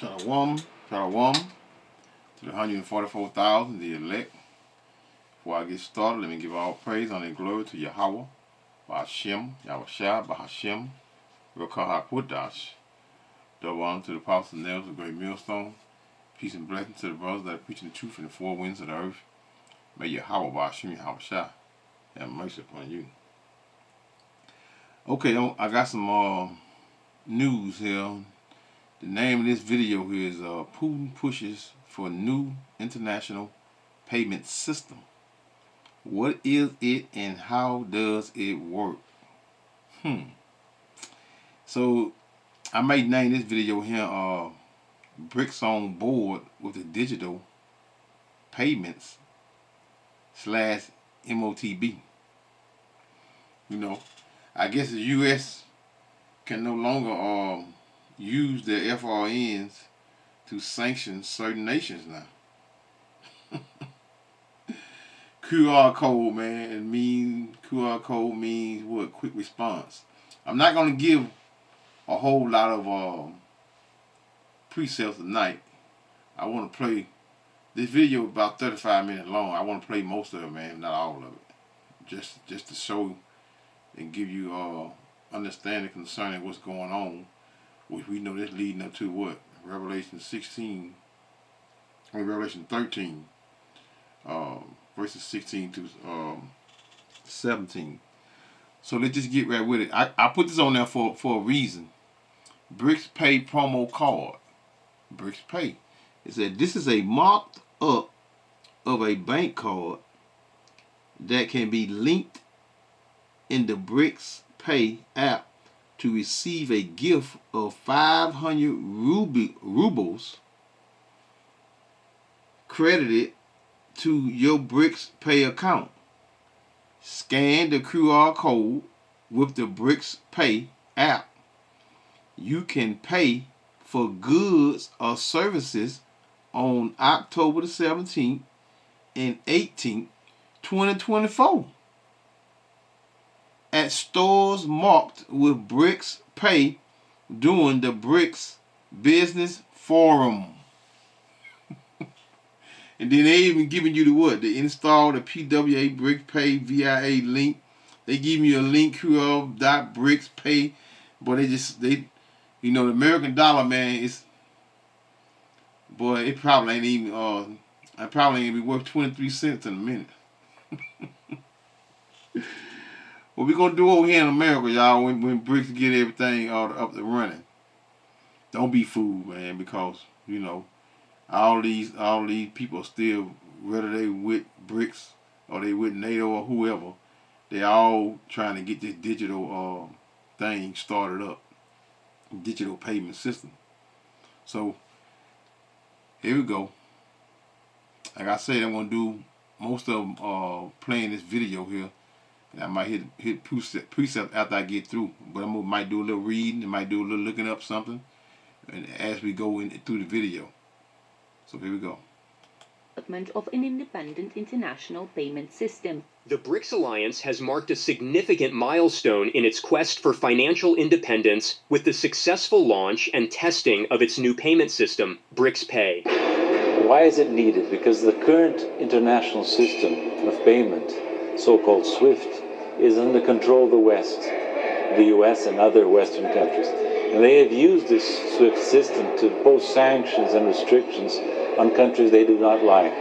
Shalom, shalom to the 144,000, the elect. Before I get started, let me give all praise, honor, and glory to Yahweh, Ba'ashem, Yahushua, Ba'ashem, Rokah HaKodesh. Double honor to the apostles and nails of the great millstone. Peace and blessings to the brothers that are preaching the truth in the four winds of the earth. May Yahweh, Ba'ashem, Yahushua have mercy upon you. Okay, I got some news here. The name of this video here is Putin pushes for new international payment system. What is it and how does it work? So I may name this video here Bric'S on board with the digital payments / M.O.T.B. You know, I guess the U.S. can no longer use their FRNs to sanction certain nations now. QR code, man, QR code means what? Quick response. I'm not gonna give a whole lot of pre-sales tonight. I want to play this video about 35 minutes long. I want to play most of it, man, not all of it. Just to show and give you understanding concerning what's going on, which we know this leading up to what? Revelation 13, verses 16 to 17. So let's just get right with it. I put this on there for a reason. Bric'S Pay promo card. Bric'S Pay. It said this is a mocked up of a bank card that can be linked in the Bric'S Pay app to receive a gift of 500 rubles credited to your Bric'S Pay account. Scan the QR code with the Bric'S Pay app. You can pay for goods or services on October the 17th and 18th, 2024. At stores marked with Bric'S Pay during the Bric'S Business Forum. And then they even giving you the what? They install the PWA Bric'S Pay VIA link. They give you a link QR.Bric'S Pay, but they you know, the American dollar, man, it probably ain't even it probably ain't be worth 23 cents in a minute. What we gonna do over here in America, y'all, when Bric'S get everything up and running? Don't be fooled, man, because you know all these people still, whether they with Bric'S or they with NATO or whoever, they all trying to get this digital thing started up, digital payment system. So here we go. Like I said, I'm gonna do most of them playing this video here. And I might hit precept after I get through, but might do a little reading, and might do a little looking up something, and as we go through the video. So here we go. Development of an independent international payment system. The BRICS alliance has marked a significant milestone in its quest for financial independence with the successful launch and testing of its new payment system, Bric'S Pay. Why is it needed? Because the current international system of payment, so-called SWIFT, is under control of the West, the US and other Western countries. And they have used this SWIFT system to impose sanctions and restrictions on countries they do not like.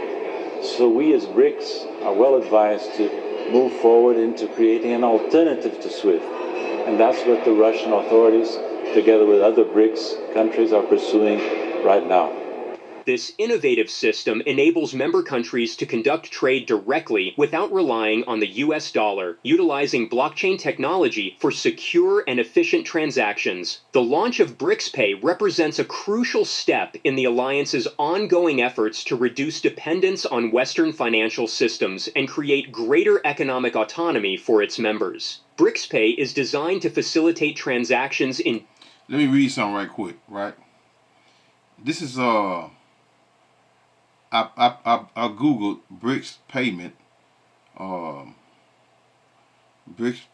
So we as BRICS are well advised to move forward into creating an alternative to SWIFT. And that's what the Russian authorities, together with other BRICS countries, are pursuing right now. This innovative system enables member countries to conduct trade directly without relying on the US dollar, utilizing blockchain technology for secure and efficient transactions. The launch of Bric'S Pay represents a crucial step in the alliance's ongoing efforts to reduce dependence on Western financial systems and create greater economic autonomy for its members. Bric'S Pay is designed to facilitate transactions in... Let me read something right quick, right? This is I googled Bric'S payment, Bric'S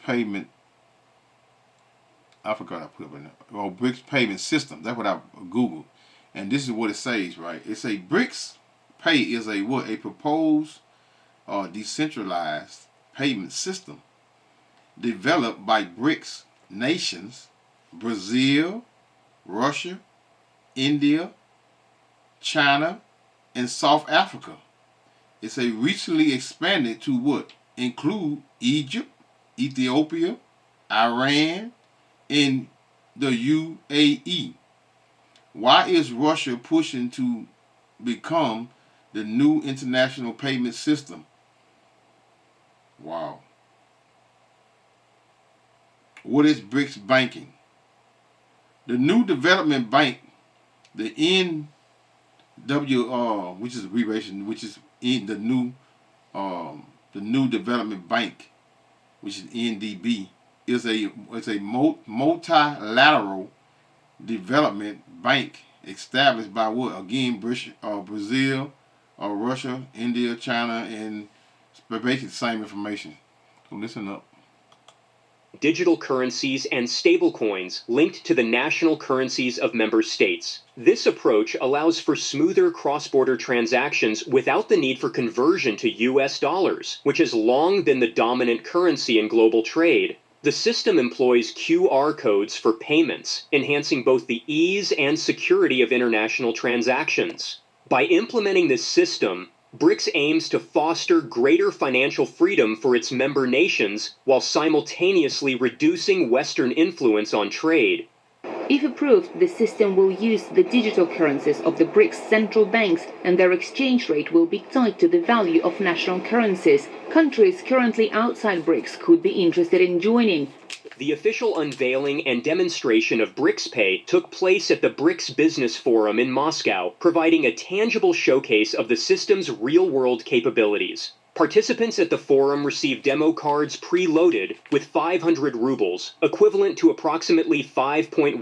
payment. I forgot I put up in there. Oh, Bric'S payment system. That's what I googled, And this is what it says, right? It say Bric'S Pay is a what? A proposed decentralized payment system developed by BRICS nations: Brazil, Russia, India, China, and South Africa. It's a recently expanded to what? Include Egypt, Ethiopia, Iran, and the UAE. Why is Russia pushing to become the new international payment system? Wow. What is BRICS banking? The new development bank, the NWR, which is abbreviation, which is in the new development bank, which is NDB, is a multilateral development bank established by what? Again, Brazil, Russia, India, China, and basically the same information. So listen up. Digital currencies and stablecoins linked to the national currencies of member states. This approach allows for smoother cross-border transactions without the need for conversion to US dollars, which has long been the dominant currency in global trade. The system employs QR codes for payments, enhancing both the ease and security of international transactions. By implementing this system, BRICS aims to foster greater financial freedom for its member nations while simultaneously reducing Western influence on trade. If approved, the system will use the digital currencies of the BRICS central banks, and their exchange rate will be tied to the value of national currencies. Countries currently outside BRICS could be interested in joining. The official unveiling and demonstration of Bric'S Pay took place at the BRICS Business Forum in Moscow, providing a tangible showcase of the system's real-world capabilities. Participants at the forum received demo cards preloaded with 500 rubles, equivalent to approximately $5.15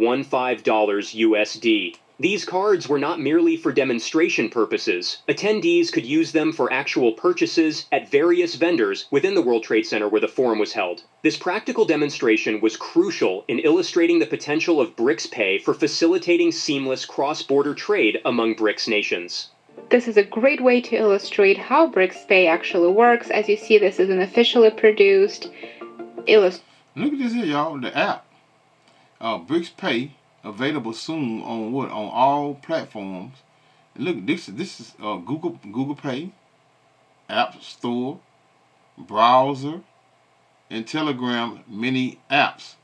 USD. These cards were not merely for demonstration purposes. Attendees could use them for actual purchases at various vendors within the World Trade Center where the forum was held. This practical demonstration was crucial in illustrating the potential of BRICS Pay for facilitating seamless cross-border trade among BRICS nations. This is a great way to illustrate how BRICS Pay actually works. As you see, this is an officially produced illustration. Look at this here, y'all. The app, BRICS Pay, available soon on what? On all platforms. And look, this is Google Pay, App Store, browser, and Telegram mini apps.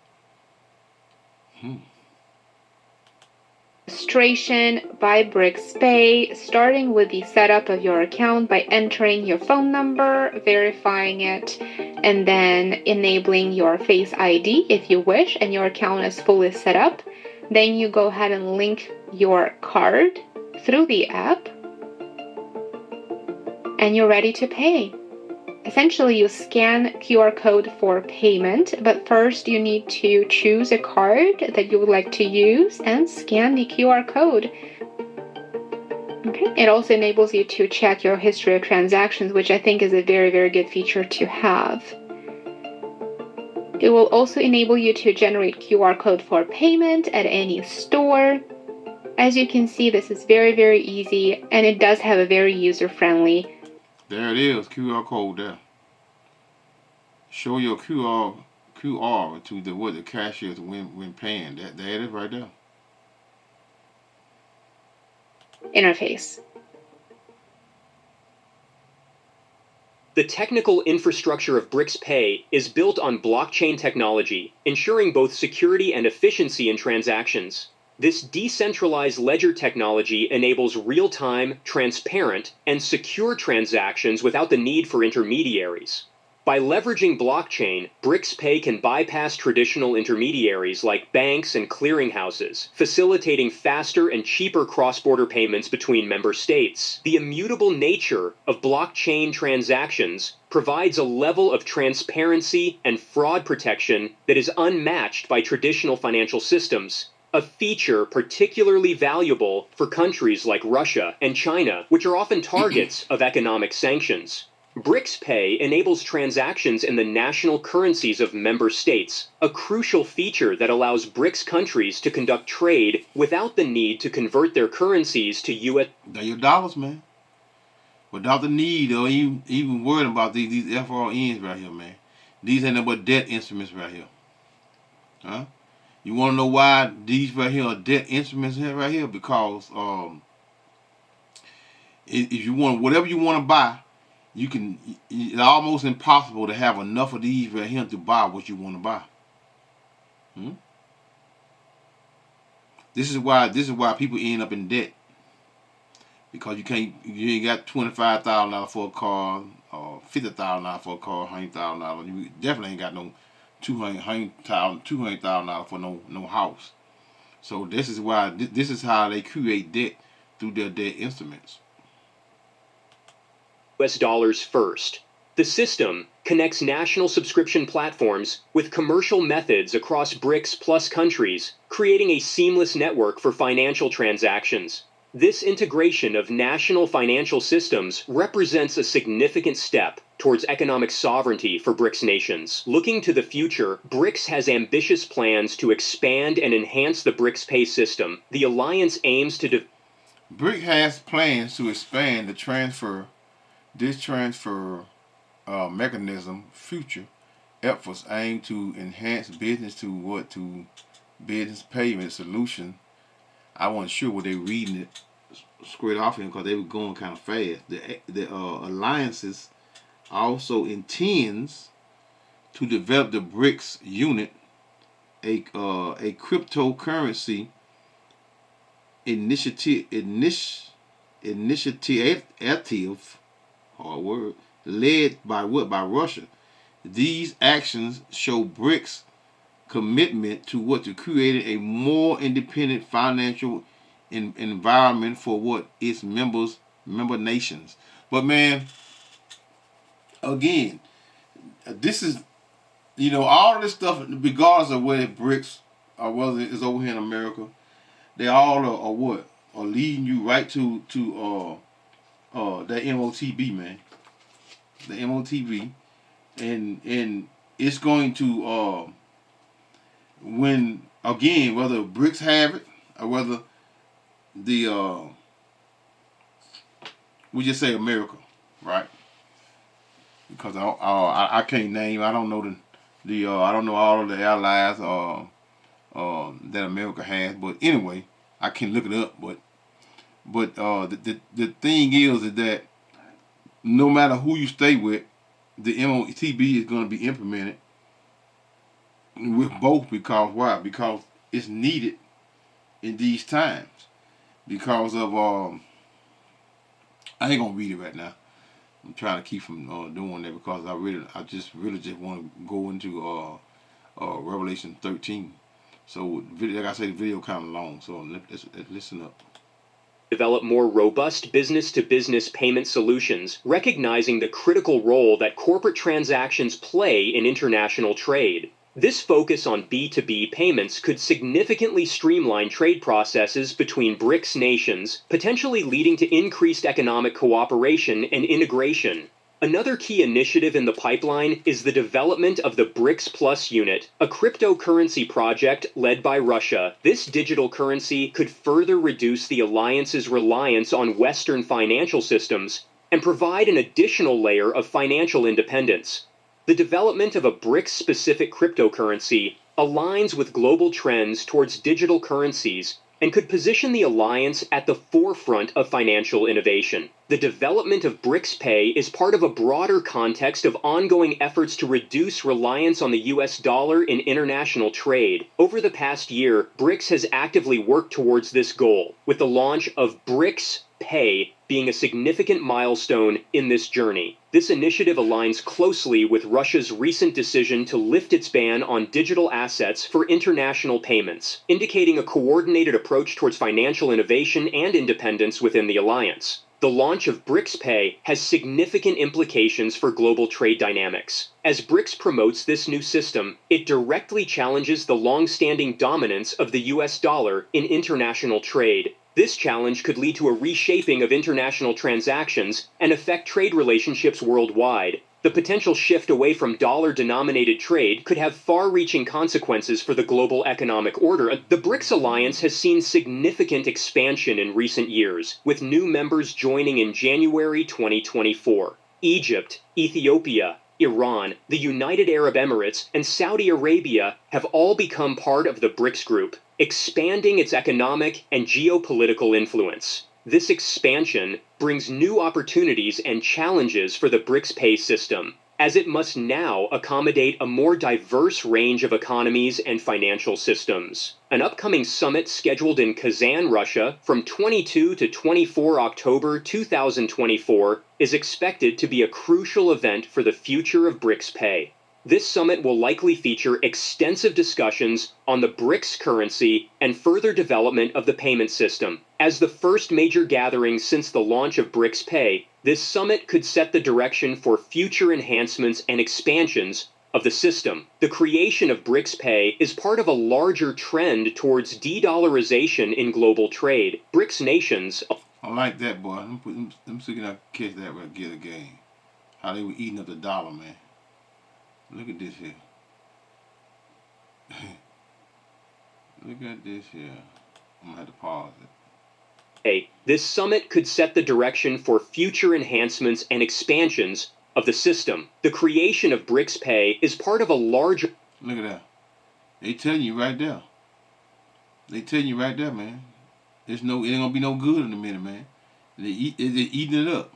Illustration by BRICS Pay, starting with the setup of your account by entering your phone number, verifying it, and then enabling your Face ID if you wish, and your account is fully set up. Then you go ahead and link your card through the app, and you're ready to pay. Essentially, you scan QR code for payment, but first you need to choose a card that you would like to use and scan the QR code. Okay. It also enables you to check your history of transactions, which I think is a very, very good feature to have. It will also enable you to generate QR code for payment at any store. As you can see, this is very, very easy, and it does have a very user-friendly. There it is, QR code there. Show your QR to the cashiers when paying. There it is right there. Interface. The technical infrastructure of BRICS Pay is built on blockchain technology, ensuring both security and efficiency in transactions. This decentralized ledger technology enables real-time, transparent, and secure transactions without the need for intermediaries. By leveraging blockchain, BRICS Pay can bypass traditional intermediaries like banks and clearinghouses, facilitating faster and cheaper cross-border payments between member states. The immutable nature of blockchain transactions provides a level of transparency and fraud protection that is unmatched by traditional financial systems, a feature particularly valuable for countries like Russia and China, which are often targets of economic sanctions. Bric'S Pay enables transactions in the national currencies of member states, a crucial feature that allows BRICS countries to conduct trade without the need to convert their currencies to U.S. They're your dollars, man. Without the need or even worrying about these FRNs right here, man. These ain't no but debt instruments right here. Huh? You want to know why these right here are debt instruments here right here? Because if you want whatever you want to buy, you can. It's almost impossible to have enough of these right here to buy what you want to buy. This is why people end up in debt. Because you ain't got $25,000 for a car, or $50,000 for a car, $100,000. You definitely ain't got no $200,000 for no house. So this is why this is how they create debt through their debt instruments. US dollars first. The system connects national subscription platforms with commercial methods across BRICS plus countries, creating a seamless network for financial transactions. This integration of national financial systems represents a significant step towards economic sovereignty for BRICS nations. Looking to the future, BRICS has ambitious plans to expand and enhance the BRICS Pay system. The alliance aims to BRIC has plans to expand the transfer mechanism. Future efforts aim to enhance business to business payment solution. I wasn't sure what they were reading it straight off him because they were going kind of fast. The alliances also intends to develop the BRICS unit, a cryptocurrency initiative, hard word, led by Russia. These actions show BRICS commitment to creating a more independent financial environment for its member nations. But man, again, this is all of this stuff, regardless of whether BRICS or whether it's over here in America, they all are leading you right to that M.O.T.B, man, the M.O.T.B, and it's going to when again, whether BRICS have it or whether the we just say America, right? Because I can't name. I don't know I don't know all of the allies that America has. But anyway, I can look it up. But the thing is that no matter who you stay with, the M.O.T.B is going to be implemented with both. Because why? Because it's needed in these times. Because of I ain't gonna read it right now. I'm trying to keep from doing that because I just really want to go into Revelation 13. So like I said, the video kind of long. So let's listen up. Develop more robust business-to-business payment solutions, recognizing the critical role that corporate transactions play in international trade. This focus on B2B payments could significantly streamline trade processes between BRICS nations, potentially leading to increased economic cooperation and integration. Another key initiative in the pipeline is the development of the BRICS Plus unit, a cryptocurrency project led by Russia. This digital currency could further reduce the alliance's reliance on Western financial systems and provide an additional layer of financial independence. The development of a BRICS-specific cryptocurrency aligns with global trends towards digital currencies and could position the alliance at the forefront of financial innovation. The development of BRICS Pay is part of a broader context of ongoing efforts to reduce reliance on the US dollar in international trade. Over the past year, BRICS has actively worked towards this goal, with the launch of Bric'S Pay being a significant milestone in this journey. This initiative aligns closely with Russia's recent decision to lift its ban on digital assets for international payments, indicating a coordinated approach towards financial innovation and independence within the alliance. The launch of BRICS Pay has significant implications for global trade dynamics. As BRICS promotes this new system, it directly challenges the long-standing dominance of the US dollar in international trade. This challenge could lead to a reshaping of international transactions and affect trade relationships worldwide. The potential shift away from dollar-denominated trade could have far-reaching consequences for the global economic order. The BRICS alliance has seen significant expansion in recent years, with new members joining in January 2024. Egypt, Ethiopia, Iran, the United Arab Emirates, and Saudi Arabia have all become part of the BRICS group, expanding its economic and geopolitical influence. This expansion brings new opportunities and challenges for the BRICS pay system, as it must now accommodate a more diverse range of economies and financial systems. An upcoming summit scheduled in Kazan, Russia, from 22 to 24 October 2024 is expected to be a crucial event for the future of BRICS pay. This summit will likely feature extensive discussions on the BRICS currency and further development of the payment system. As the first major gathering since the launch of BRICS Pay, this summit could set the direction for future enhancements and expansions of the system. The creation of BRICS Pay is part of a larger trend towards de-dollarization in global trade. BRICS nations... I like that, boy. Let me see if I can catch that right get again. How they were eating up the dollar, man. Look at this here. Look at this here. I'm going to have to pause it. This summit could set the direction for future enhancements and expansions of the system. The creation of BRICS Pay is part of a larger... Look at that. They telling you right there. They telling you right there, man. It ain't going to be no good in a minute, man. They're eating it up.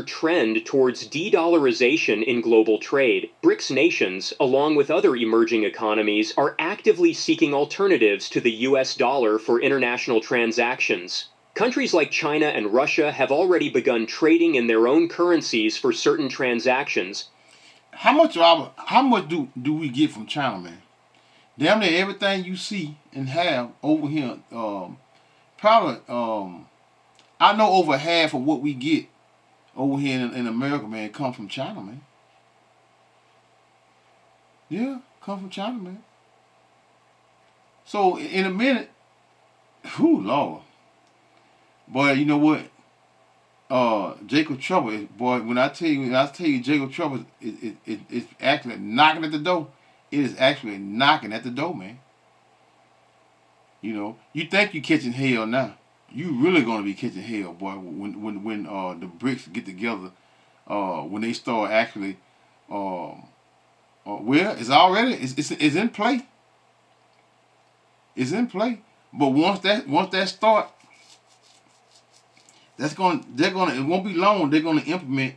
Trend towards de-dollarization in global trade. BRICS nations, along with other emerging economies, are actively seeking alternatives to the US dollar for international transactions. Countries like China and Russia have already begun trading in their own currencies for certain transactions. How much do we get from China, man? Damn near everything you see and have over here, probably, I know over half of what we get over here in America, man, come from China, man. Yeah, come from China, man. So in a minute, whew, Lord. Boy, you know what? Jacob Trouble is, boy, when I tell you Jacob Trouble is actually knocking at the door. It is actually knocking at the door, man. You know, you think you're catching hell now. You really gonna be catching hell, boy, when the BRICS get together, when they start actually, well, it's already it's in play. It's in play, but once that start, it won't be long. They're gonna implement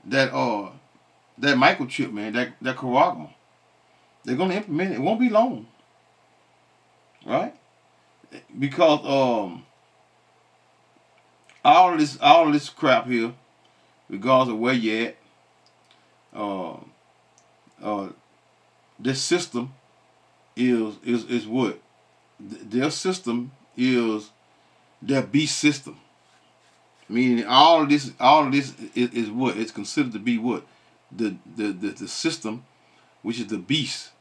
that microchip, man, that Karagma. They're gonna implement it. It won't be long, right? Because all this crap here, regardless of where you at, this system is what? Their system is their beast system. Meaning all of this is what? It's considered to be what? The system, which is the beast.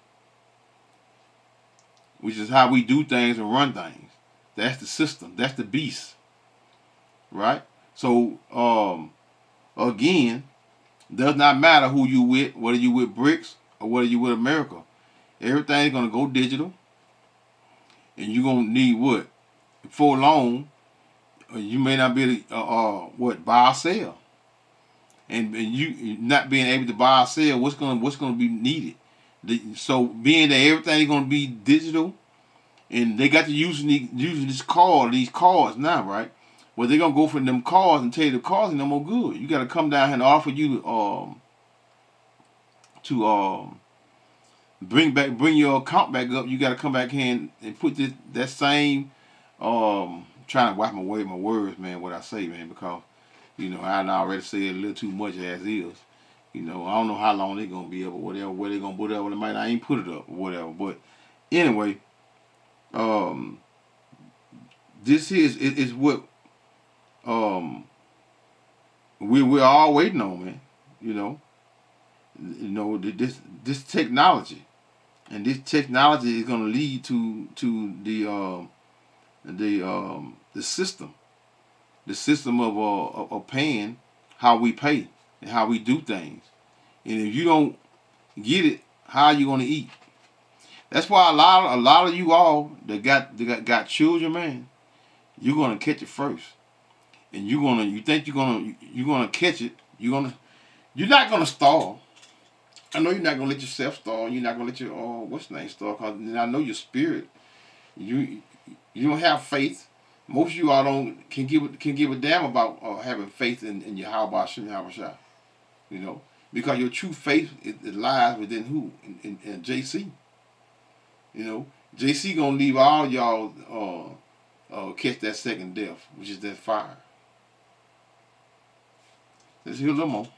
Which is how we do things and run things. That's the system. That's the beast. Right? So, again, does not matter who you with, whether you with BRICS or whether you with America. Everything's going to go digital. And you're going to need what? For long, you may not be able to, buy or sell. And you not being able to buy or sell, what's going to be needed? So being that everything's going to be digital, and they got to using these cards now, right? Well, they're going to go for them cards and tell you the cards ain't no more good. You got to come down here and offer you to bring your account back up. You got to come back here and put that same trying to wipe away my words, man, what I say, man, because you know I already said a little too much as is. You know, I don't know how long they're going to be up or whatever, where they're going to put it up, or they might not even put it up or whatever. But anyway, this is what we're all waiting on, man. You know, this technology. And this technology is going to lead to the system, of paying, how we pay and how we do things. And if you don't get it, how are you going to eat? That's why a lot of you all that got children, man, you're gonna catch it first, and you think you're gonna catch it. You're not gonna starve. I know you're not gonna let yourself starve. You're not gonna let your what's the name starve. Cause I know your spirit. You don't have faith. Most of you all don't can give a damn about having faith in your Yahweh Shem Yahushua. You know, because your true faith it lies within who in JC. You know, JC gonna leave all y'all catch that second death, which is that fire. Let's hear a little more.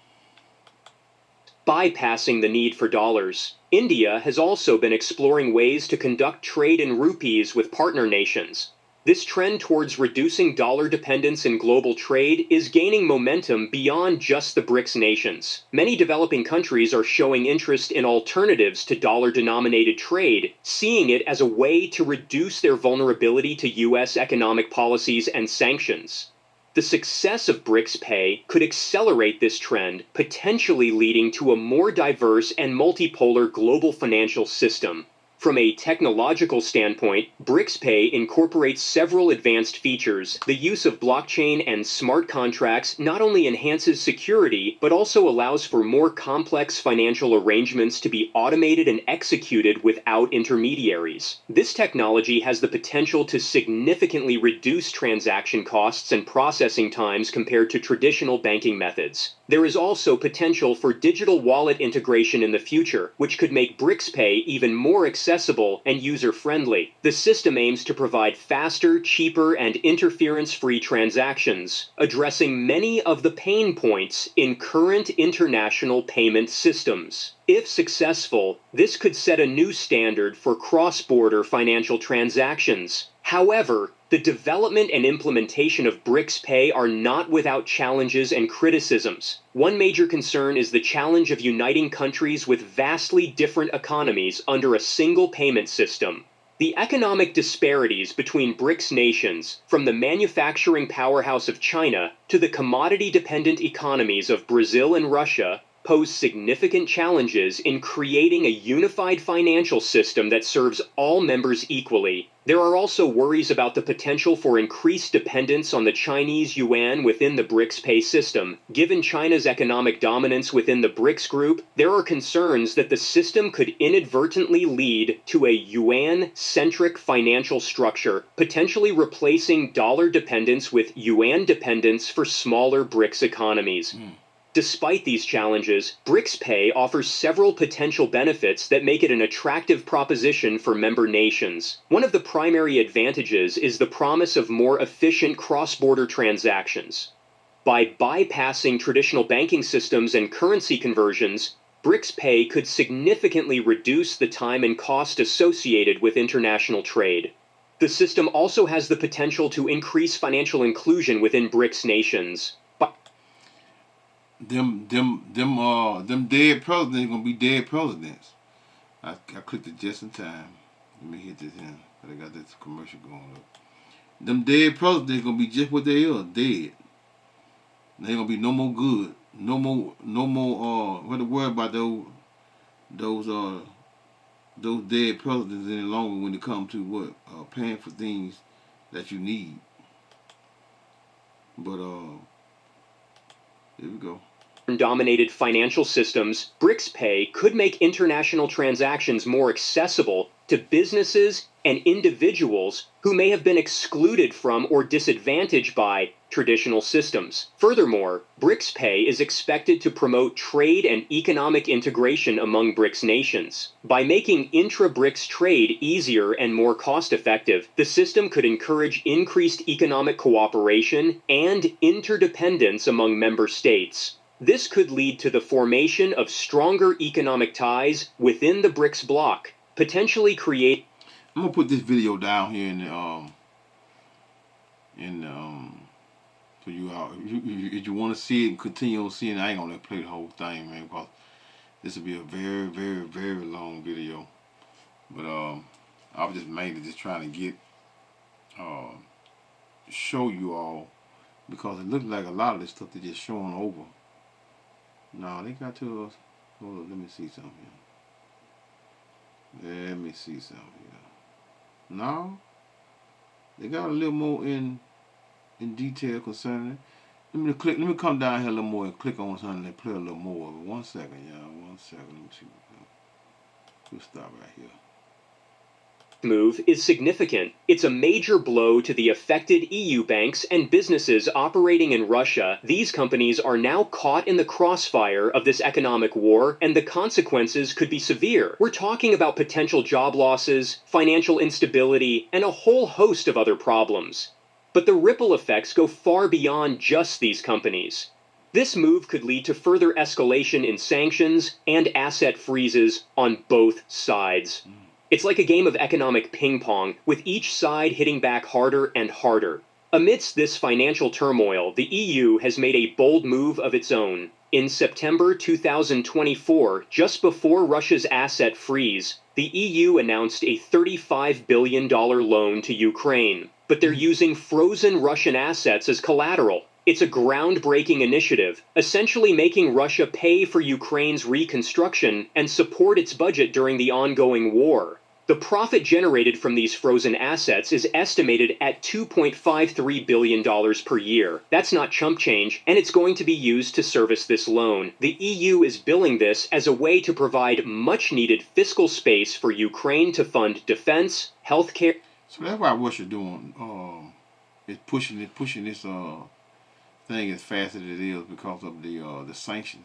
Bypassing the need for dollars, India has also been exploring ways to conduct trade in rupees with partner nations. This trend towards reducing dollar dependence in global trade is gaining momentum beyond just the BRICS nations. Many developing countries are showing interest in alternatives to dollar-denominated trade, seeing it as a way to reduce their vulnerability to U.S. economic policies and sanctions. The success of Bric'S Pay could accelerate this trend, potentially leading to a more diverse and multipolar global financial system. From a technological standpoint, Bric'S Pay incorporates several advanced features. The use of blockchain and smart contracts not only enhances security, but also allows for more complex financial arrangements to be automated and executed without intermediaries. This technology has the potential to significantly reduce transaction costs and processing times compared to traditional banking methods. There is also potential for digital wallet integration in the future, which could make Bric'S Pay even more accessible and user-friendly. The system aims to provide faster, cheaper, and interference-free transactions, addressing many of the pain points in current international payment systems. If successful, this could set a new standard for cross-border financial transactions. However, the development and implementation of Bric'S Pay are not without challenges and criticisms. One major concern is the challenge of uniting countries with vastly different economies under a single payment system. The economic disparities between BRICS nations, from the manufacturing powerhouse of China to the commodity-dependent economies of Brazil and Russia, pose significant challenges in creating a unified financial system that serves all members equally. There are also worries about the potential for increased dependence on the Chinese yuan within the Bric'S Pay system. Given China's economic dominance within the BRICS group, there are concerns that the system could inadvertently lead to a yuan-centric financial structure, potentially replacing dollar dependence with yuan dependence for smaller BRICS economies. Despite these challenges, Bric'S Pay offers several potential benefits that make it an attractive proposition for member nations. One of the primary advantages is the promise of more efficient cross-border transactions. By bypassing traditional banking systems and currency conversions, Bric'S Pay could significantly reduce the time and cost associated with international trade. The system also has the potential to increase financial inclusion within BRICS nations. Them dead presidents gonna be dead presidents. I clicked it just in time. Let me hit this in. But I got this commercial going up. Them dead presidents gonna be just what they are, dead. They ain't gonna be no more good. No more what to worry about those dead presidents any longer when it comes to what? Paying for things that you need. But here we go. Dominated financial systems, Bric'S Pay could make international transactions more accessible to businesses and individuals who may have been excluded from or disadvantaged by traditional systems. Furthermore, Bric'S Pay is expected to promote trade and economic integration among BRICS nations. By making intra-BRICS trade easier and more cost-effective, the system could encourage increased economic cooperation and interdependence among member states. This could lead to the formation of stronger economic ties within the BRICS bloc, potentially create. I'm gonna put this video down here for you all. If you want to see it and continue on seeing it, I ain't gonna play the whole thing, man, because this will be a very, very, very long video. But I was just mainly just trying to get show you all because it looks like a lot of this stuff they're just showing over. No, they got to us. Hold on, let me see something here. Let me see something here. No, they got a little more in detail concerning it. Let me come down here a little more and click on something and play a little more of it. 1 second, y'all. 1 second. Let me see. We'll stop right here. Move is significant. It's a major blow to the affected EU banks and businesses operating in Russia. These companies are now caught in the crossfire of this economic war, and the consequences could be severe. We're talking about potential job losses, financial instability, and a whole host of other problems. But the ripple effects go far beyond just these companies. This move could lead to further escalation in sanctions and asset freezes on both sides. It's like a game of economic ping pong, with each side hitting back harder and harder. Amidst this financial turmoil, the EU has made a bold move of its own. In September 2024, just before Russia's asset freeze, the EU announced a $35 billion loan to Ukraine, but they're using frozen Russian assets as collateral. It's a groundbreaking initiative, essentially making Russia pay for Ukraine's reconstruction and support its budget during the ongoing war. The profit generated from these frozen assets is estimated at $2.53 billion per year. That's not chump change, and it's going to be used to service this loan. The EU is billing this as a way to provide much-needed fiscal space for Ukraine to fund defense, healthcare. So that's why Russia doing is pushing this thing as fast as it is because of the sanctions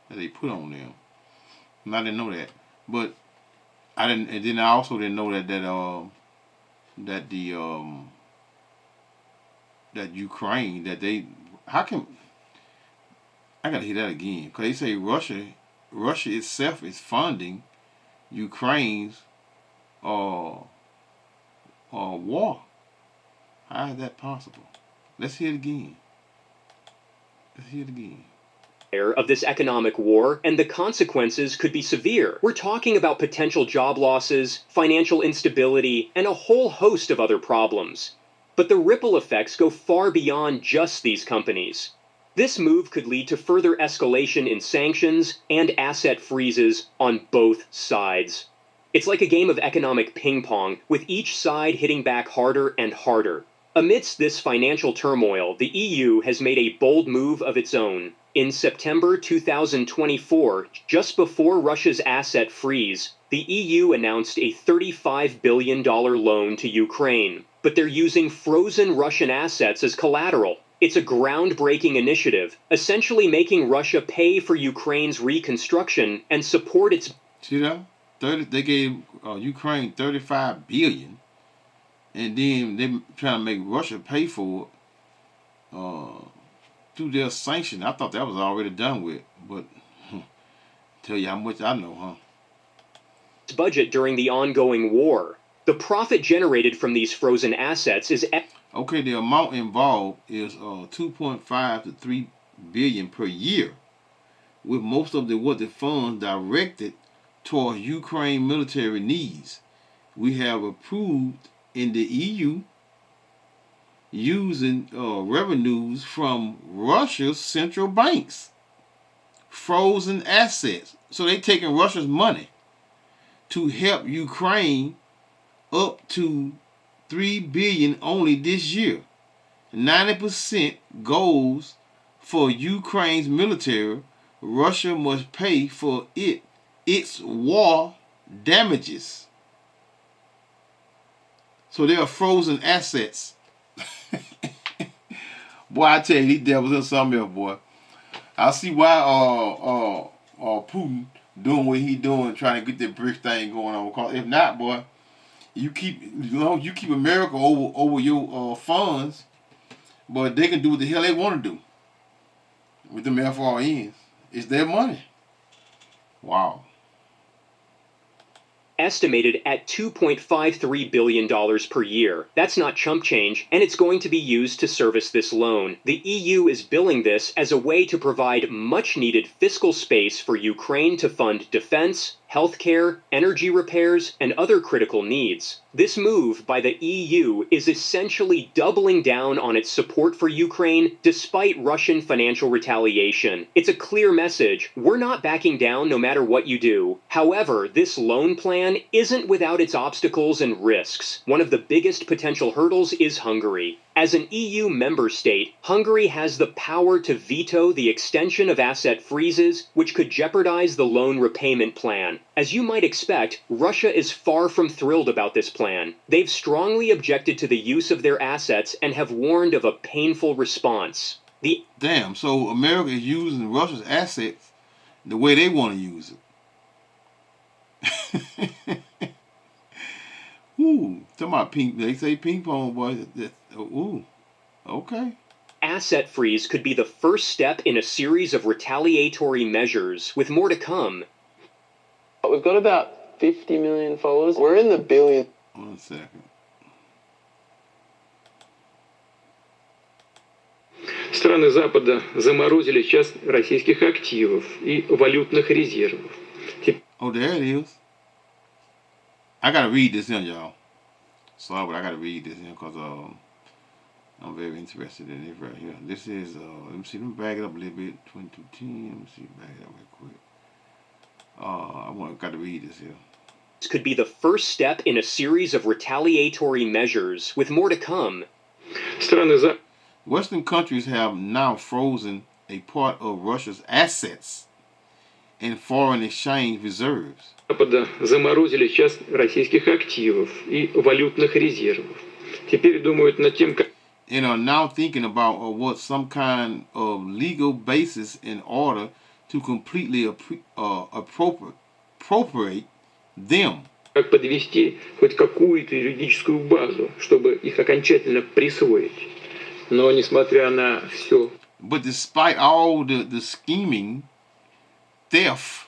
that they put on them. And I didn't know that, but I didn't. And then I also didn't know that Ukraine how can I gotta hear that again because they say Russia itself is funding Ukraine's war. How is that possible? Let's hear it again. Of this economic war, and the consequences could be severe. We're talking about potential job losses, financial instability, and a whole host of other problems. But the ripple effects go far beyond just these companies. This move could lead to further escalation in sanctions and asset freezes on both sides. It's like a game of economic ping pong, with each side hitting back harder and harder. Amidst this financial turmoil, the EU has made a bold move of its own. In September 2024, just before Russia's asset freeze, the EU announced a $35 billion loan to Ukraine, but they're using frozen Russian assets as collateral. It's a groundbreaking initiative, essentially making Russia pay for Ukraine's reconstruction and support its... See that? They gave Ukraine $35 billion. And then they trying to make Russia pay for it through their sanction. I thought that was already done with, but tell you how much I know, huh? Budget during the ongoing war. The profit generated from these frozen assets is... Okay, the amount involved is 2.5 to 3 billion per year, with most of the funds directed towards Ukraine military needs. We have approved in the EU using revenues from Russia's central banks, frozen assets. So they taking Russia's money to help Ukraine up to 3 billion only this year. 90% goes for Ukraine's military. Russia must pay for its war damages. So they are frozen assets. Boy, I tell you, these devils are something else, boy. I see why Putin doing what he doing, trying to get that Bric'S thing going on. Because if not, boy, you keep America over your funds, but they can do what the hell they want to do with them FRNs. It's their money. Wow. Estimated at $2.53 billion per year. That's not chump change, and it's going to be used to service this loan. The EU is billing this as a way to provide much-needed fiscal space for Ukraine to fund defense, healthcare, energy repairs, and other critical needs. This move by the EU is essentially doubling down on its support for Ukraine despite Russian financial retaliation. It's a clear message: we're not backing down no matter what you do. However, this loan plan isn't without its obstacles and risks. One of the biggest potential hurdles is Hungary. As an EU member state, Hungary has the power to veto the extension of asset freezes, which could jeopardize the loan repayment plan. As you might expect, Russia is far from thrilled about this plan. They've strongly objected to the use of their assets and have warned of a painful response. Damn, so America is using Russia's assets the way they want to use it. Ooh, talking about ping, they say ping pong, boy. Ooh, okay. Asset freeze could be the first step in a series of retaliatory measures, with more to come. We've got about 50 million followers. We're in the billion. 1 second. Страны Запада заморозили часть российских активов и валютных резервов. Oh, there it is. I gotta read this in, y'all. Sorry, but I gotta read this in because I'm very interested in it right here. This is let me see. Let me back it up a little bit. 2210. Let me see. Back it up real quick. Got to read this here. This could be the first step in a series of retaliatory measures, with more to come. Western countries have now frozen a part of Russia's assets and foreign exchange reserves. Запада заморозили часть российских активов и валютных резервов. Теперь думают над тем, как... And are now thinking about what some kind of legal basis in order to completely appropriate them. Как подвести хоть какую-то юридическую базу, чтобы их окончательно присвоить. Но несмотря на все... But despite all the scheming, theft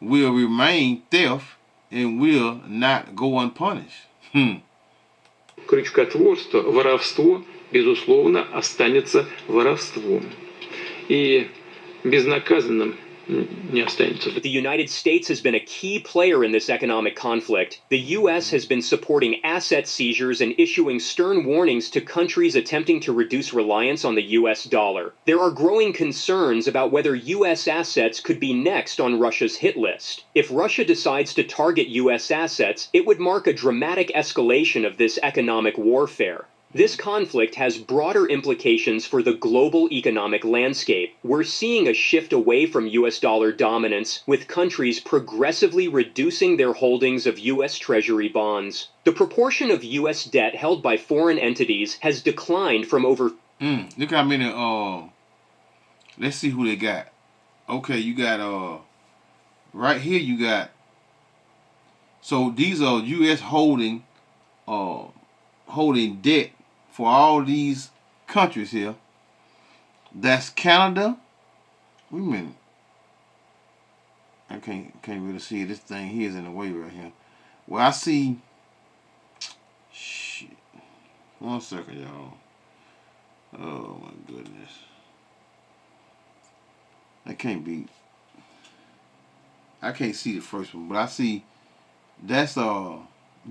will remain theft and will not go unpunished. Крючкотворство, воровство, безусловно, останется воровством. И безнаказанным не останется. But the United States has been a key player in this economic conflict. The U.S. has been supporting asset seizures and issuing stern warnings to countries attempting to reduce reliance on the U.S. dollar. There are growing concerns about whether U.S. assets could be next on Russia's hit list. If Russia decides to target U.S. assets, it would mark a dramatic escalation of this economic warfare. This conflict has broader implications for the global economic landscape. We're seeing a shift away from U.S. dollar dominance, with countries progressively reducing their holdings of U.S. Treasury bonds. The proportion of U.S. debt held by foreign entities has declined from over... Look how many, let's see who they got. Okay, you got, right here you got, so these are U.S. holding debt for all these countries here. That's Canada. Wait a minute. I can't really see it. This thing here is in the way right here. Well, I see. Shit. 1 second, y'all. Oh my goodness. I can't see the first one, but I see that's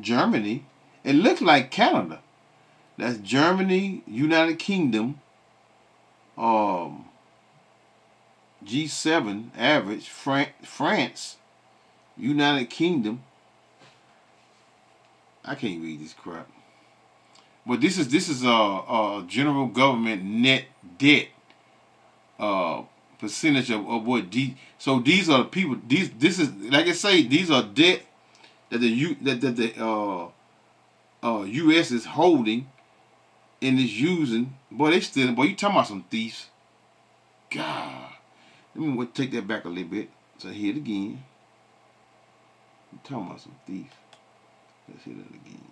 Germany. It looks like Canada. That's Germany, United Kingdom, G7 average, France, United Kingdom. I can't read this crap. But this is general government net debt percentage of what so these are the people. This is like I say, these are debt that the U.S. is holding and is using. Boy, they still. Boy, you talking about some thieves? God, let me take that back a little bit. So hit it again. You talking about some thieves? Let's hit it again.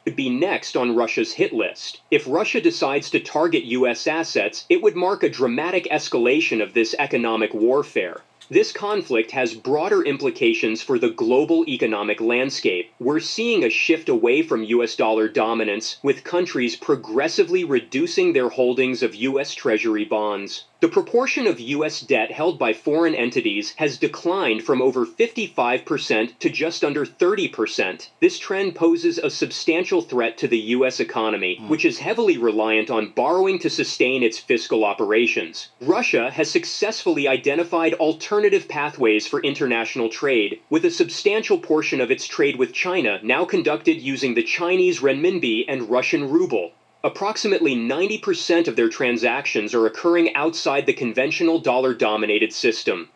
Could be next on Russia's hit list. If Russia decides to target U.S. assets, it would mark a dramatic escalation of this economic warfare. This conflict has broader implications for the global economic landscape. We're seeing a shift away from U.S. dollar dominance, with countries progressively reducing their holdings of U.S. Treasury bonds. The proportion of U.S. debt held by foreign entities has declined from over 55% to just under 30%. This trend poses a substantial threat to the U.S. economy, which is heavily reliant on borrowing to sustain its fiscal operations. Russia has successfully identified alternative pathways for international trade, with a substantial portion of its trade with China now conducted using the Chinese renminbi and Russian ruble. Approximately 90% of their transactions are occurring outside the conventional dollar-dominated system.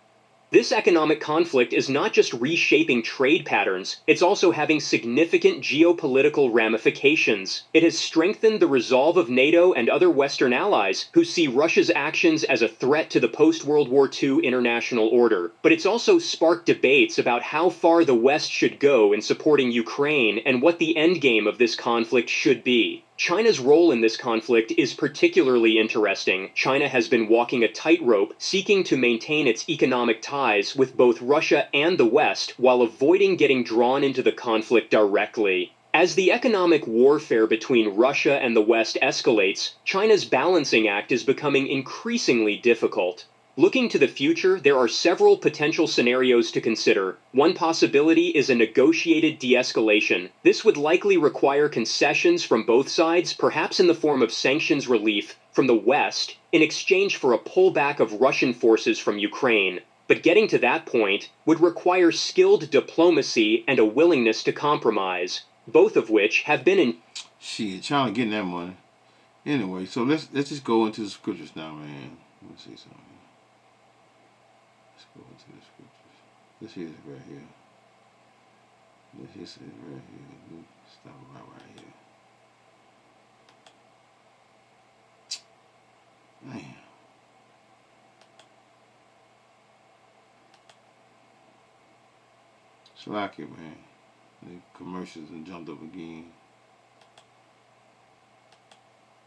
This economic conflict is not just reshaping trade patterns, it's also having significant geopolitical ramifications. It has strengthened the resolve of NATO and other Western allies who see Russia's actions as a threat to the post-World War II international order. But it's also sparked debates about how far the West should go in supporting Ukraine and what the endgame of this conflict should be. China's role in this conflict is particularly interesting. China has been walking a tightrope, seeking to maintain its economic ties with both Russia and the West while avoiding getting drawn into the conflict directly. As the economic warfare between Russia and the West escalates, China's balancing act is becoming increasingly difficult. Looking to the future, there are several potential scenarios to consider. One possibility is a negotiated de-escalation. This would likely require concessions from both sides, perhaps in the form of sanctions relief from the West, in exchange for a pullback of Russian forces from Ukraine. But getting to that point would require skilled diplomacy and a willingness to compromise, both of which have been in... Shit, China getting that money. Anyway, so let's just go into the scriptures now, man. Let me see something. Let's go into the scriptures. This here is right here. This is right here. Stop right here. Man. Slack it, man. The commercials and jumped up again.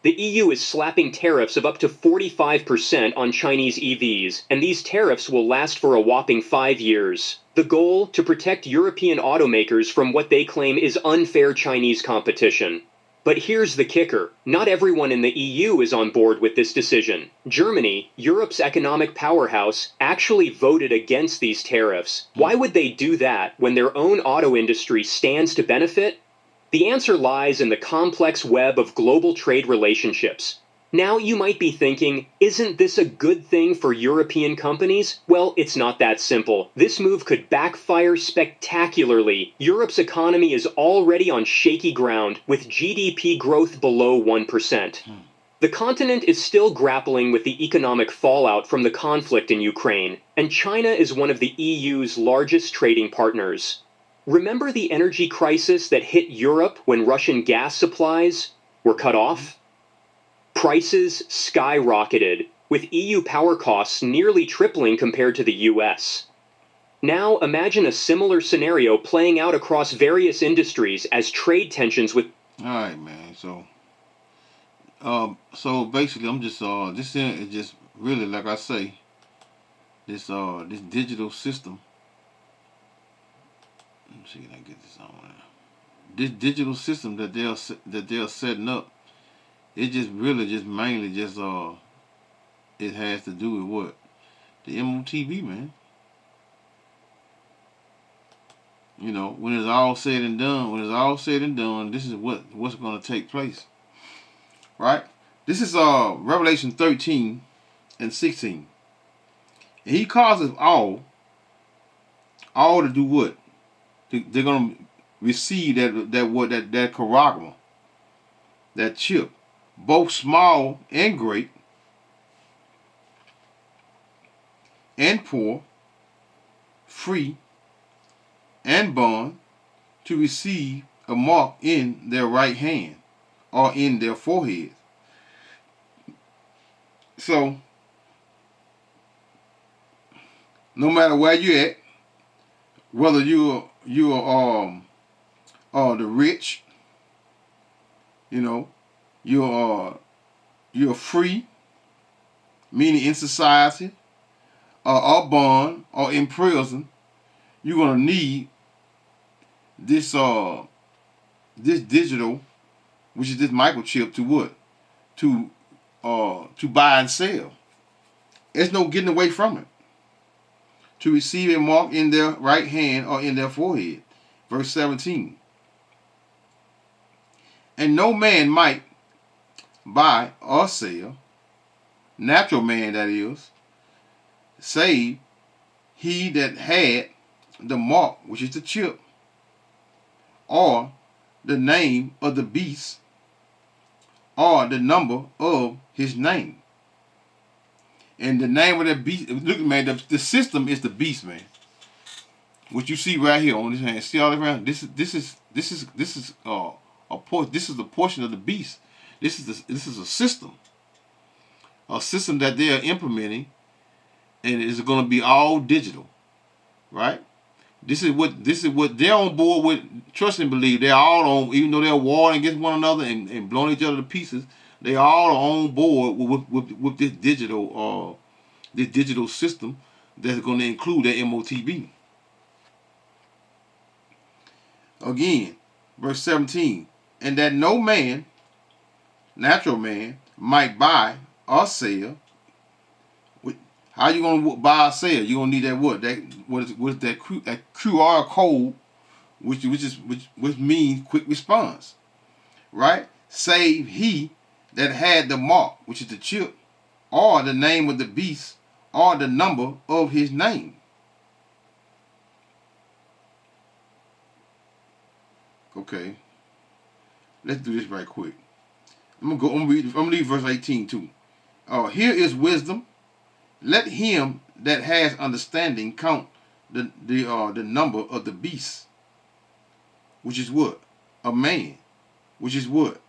The EU is slapping tariffs of up to 45% on Chinese EVs, and these tariffs will last for a whopping 5 years. The goal, to protect European automakers from what they claim is unfair Chinese competition. But here's the kicker. Not everyone in the EU is on board with this decision. Germany, Europe's economic powerhouse, actually voted against these tariffs. Why would they do that when their own auto industry stands to benefit? The answer lies in the complex web of global trade relationships. Now you might be thinking, isn't this a good thing for European companies? Well, it's not that simple. This move could backfire spectacularly. Europe's economy is already on shaky ground, with GDP growth below 1%. The continent is still grappling with the economic fallout from the conflict in Ukraine, and China is one of the EU's largest trading partners. Remember the energy crisis that hit Europe when Russian gas supplies were cut off? Prices skyrocketed, with EU power costs nearly tripling compared to the US. Now imagine a similar scenario playing out across various industries as trade tensions with... Alright, man, so basically I'm just this is just really, like I say, this digital system. Let me see if I can get this on there. This digital system that they're setting up, it just really just mainly just it has to do with what? The M.O.T.B, man. You know, when it's all said and done, this is what's going to take place. Right? This is Revelation 13 and 16. And he causes all to do what? They're going to receive that charagma, that chip, both small and great, and poor, free and bond, to receive a mark in their right hand or in their forehead. So, no matter where you're at, whether you're the rich, you know, you're free, meaning in society, or bond, or in prison, you're gonna need this digital, which is this microchip, to what? To buy and sell. There's no getting away from it. To receive a mark in their right hand or in their forehead. Verse 17. And no man might buy or sell, natural man that is, save he that had the mark, which is the chip, or the name of the beast, or the number of his name. And the name of that beast, look, man, the system is the beast, man. What you see right here on this hand, see all around. This is a portion. This is a portion of the beast. This is a system that they are implementing, and it's going to be all digital, right? This is what they're on board with. Trust and believe. They're all on, even though they're warring against one another and blowing each other to pieces. They all are on board with this digital system that's going to include that M.O.T.B. Again, verse 17, and that no man, natural man, might buy or sell. How you gonna buy or sell? You gonna need that what? What is that QR code, which means quick response, right? Save he that had the mark, which is the chip, or the name of the beast, or the number of his name. Okay, let's do this right quick. I'm gonna read verse 18 too. Here is wisdom. Let him that has understanding count the number of the beast, which is what? A man, which is what?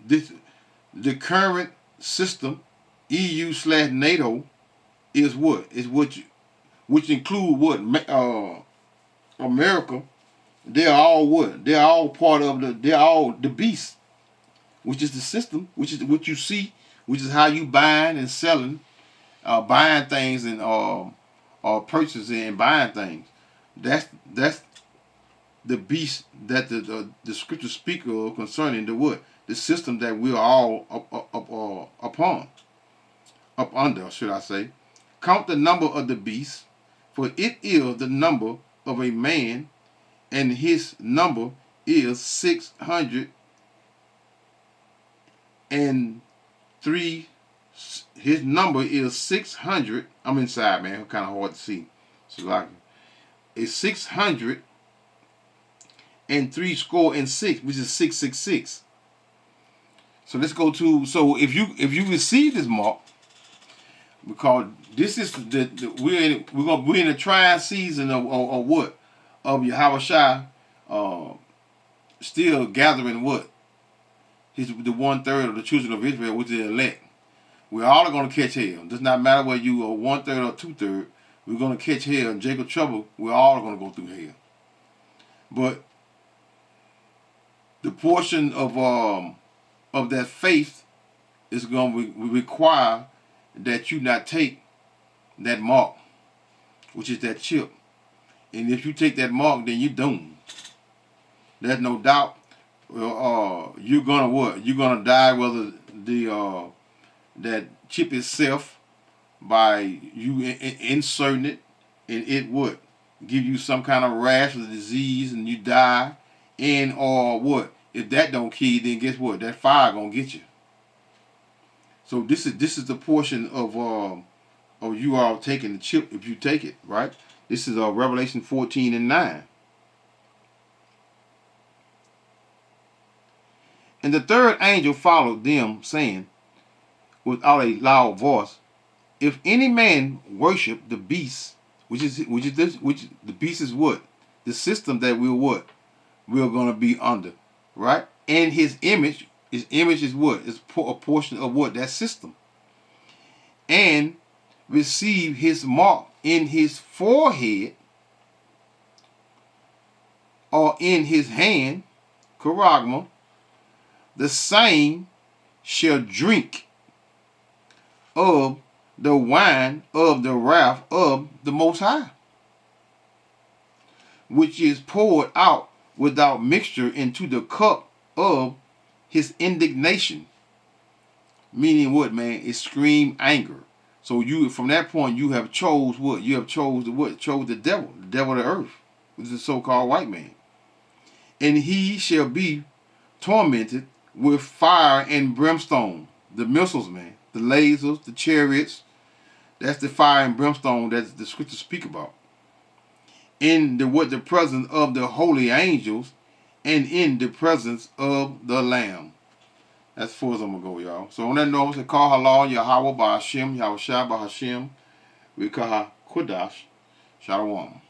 The current system, EU/NATO, is what? Is which include what? America. They're all what? They're all part of they're all the beast, which is the system, which is what you see, which is how you buying and selling, buying things and purchasing and buying things. That's the beast that the scriptures speak of concerning the what? The system that we're all up under, should I say. Count the number of the beast, for it is the number of a man, and his number is 603. His number is 600. I'm inside, man. It's kind of hard to see. So like, it's 603 which is 666. So let's go to. So if you receive this mark, because this is we're in a trying season of what? Of Yahushua still gathering what? The 1/3 of the children of Israel, which is the elect. We all are going to catch hell. It does not matter whether you are 1/3 or 2/3. We're going to catch hell. In Jacob's trouble, we all are going to go through hell. But the portion of that faith is going to require that you not take that mark, which is that chip. And if you take that mark, then you're doomed. There's no doubt. You're gonna what? You're gonna die whether that chip itself, by you inserting it, and it would give you some kind of rash or disease and you die, and or what? If that don't kill you, then guess what? That fire gonna get you. So this is the portion of you all taking the chip if you take it, right? This is Revelation 14:9. And the third angel followed them, saying without a loud voice, if any man worship the beast, which the beast is what? The system that we're gonna be under, right? And his image is what? Is a portion of what? That system. And receive his mark in his forehead or in his hand, charagma, the same shall drink of the wine of the wrath of the Most High, which is poured out without mixture into the cup of his indignation. Meaning what, man? It scream anger. So you, from that point, you have chose what? You have chose the what? Chose the devil of the earth, which is the so-called white man. And he shall be tormented with fire and brimstone. The missiles, man. The lasers, the chariots. That's the fire and brimstone that the scriptures speak about. In the presence of the holy angels and in the presence of the Lamb. That's as far as I'm going to go, y'all. So on that note, I'm going to call halal Yahweh by Hashem, Yahweh Shai by Hashem, Wikaha Kodash, Shalom.